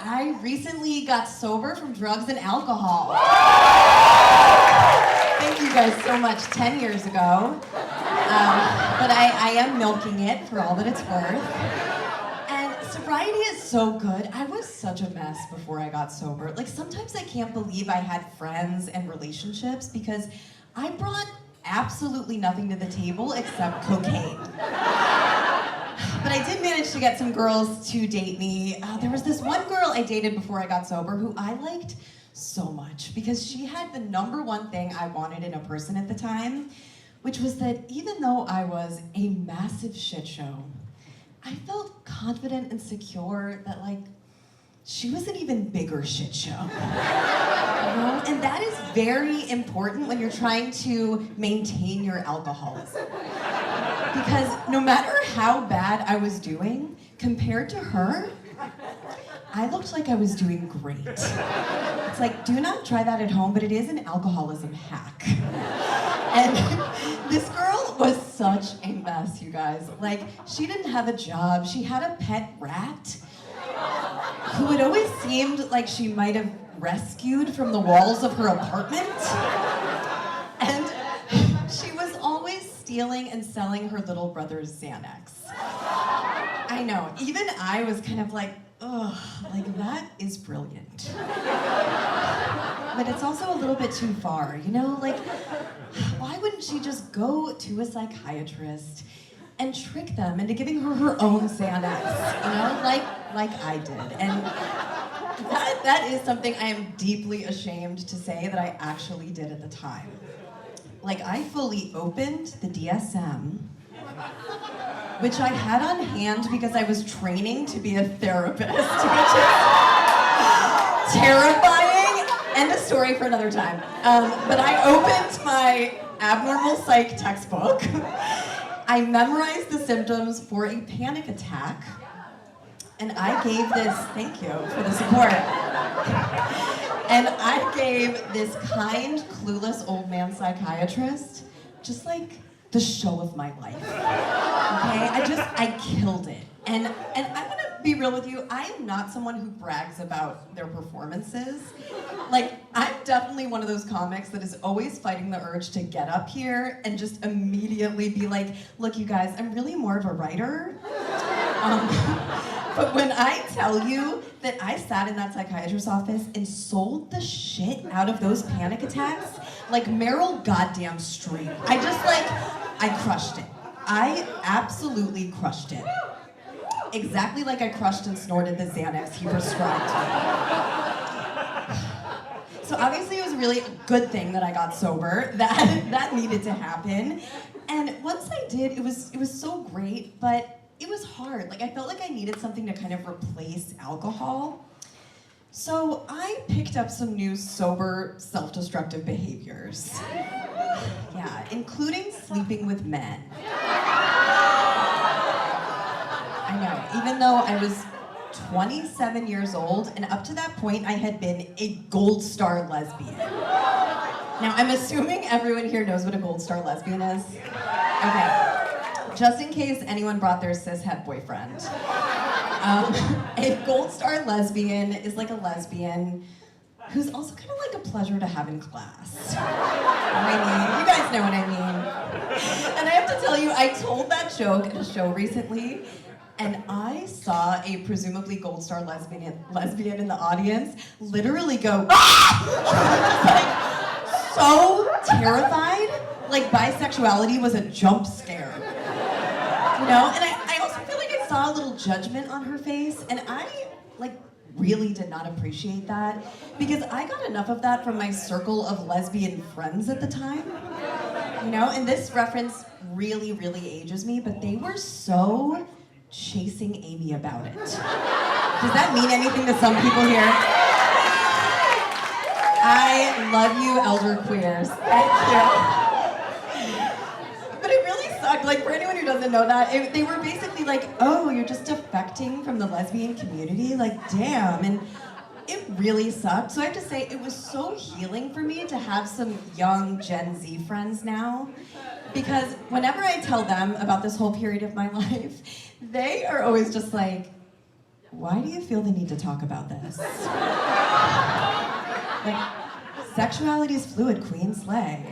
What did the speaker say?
I recently got sober from drugs and alcohol. Thank you guys so much, 10 years ago. But I am milking it for all that it's worth. And sobriety is so good. I was such a mess before I got sober. Like, sometimes I can't believe I had friends and relationships because I brought absolutely nothing to the table except cocaine. But I did manage to get some girls to date me. There was this one girl I dated before I got sober who I liked so much because she had the number one thing I wanted in a person at the time, which was that even though I was a massive shit show, I felt confident and secure that, like, she was an even bigger shit show. And that is very important when you're trying to maintain your alcoholism. Because no matter how bad I was doing, compared to her, I looked like I was doing great. It's like, do not try that at home, but it is an alcoholism hack. And this girl was such a mess, you guys. Like, she didn't have a job. She had a pet rat who it always seemed like she might have rescued from the walls of her apartment. And she was always stealing and selling her little brother's Xanax. I know, even I was kind of like, ugh, like that is brilliant. But it's also a little bit too far, you know? Like, why wouldn't she just go to a psychiatrist and trick them into giving her her own Xanax, you know, like I did. And that is something I am deeply ashamed to say that I actually did at the time. Like, I fully opened the DSM, which I had on hand because I was training to be a therapist, which is terrifying, and a story for another time. But I opened my abnormal psych textbook. I memorized the symptoms for a panic attack, and I gave this, thank you for the support, and I gave this kind, clueless old man psychiatrist just like the show of my life, okay? I killed it. And I'm gonna be real with you, I am not someone who brags about their performances. Like, I'm definitely one of those comics that is always fighting the urge to get up here and just immediately be like, look, you guys, I'm really more of a writer. But when I tell you that I sat in that psychiatrist's office and sold the shit out of those panic attacks, like Meryl goddamn Streep. I crushed it. I absolutely crushed it. Exactly like I crushed and snorted the Xanax he prescribed me. So obviously it was really a good thing that I got sober. That needed to happen. And once I did, it was so great, but it was hard. Like, I felt like I needed something to kind of replace alcohol. So I picked up some new sober, self-destructive behaviors. Yeah, including sleeping with men. I know, even though I was 27 years old, and up to that point I had been a gold star lesbian. Now, I'm assuming everyone here knows what a gold star lesbian is. Okay. Just in case anyone brought their cis-het boyfriend. A gold star lesbian is like a lesbian who's also kind of like a pleasure to have in class. You guys know what I mean. And I have to tell you, I told that joke at a show recently, and I saw a presumably gold star lesbian in the audience literally go, like, so terrified, like bisexuality was a jump scare. You know, and I also feel like I saw a little judgment on her face, and I, like, really did not appreciate that, because I got enough of that from my circle of lesbian friends at the time, you know, and this reference really, really ages me, but they were so chasing Amy about it. Does that mean anything to some people here? I love you, elder queers. Thank you. Like, for anyone who doesn't know that, they were basically like, oh, you're just defecting from the lesbian community? Like, damn. And it really sucked. So I have to say, it was so healing for me to have some young Gen Z friends now. Because whenever I tell them about this whole period of my life, they are always just like, why do you feel the need to talk about this? Like, sexuality is fluid, queen, slay.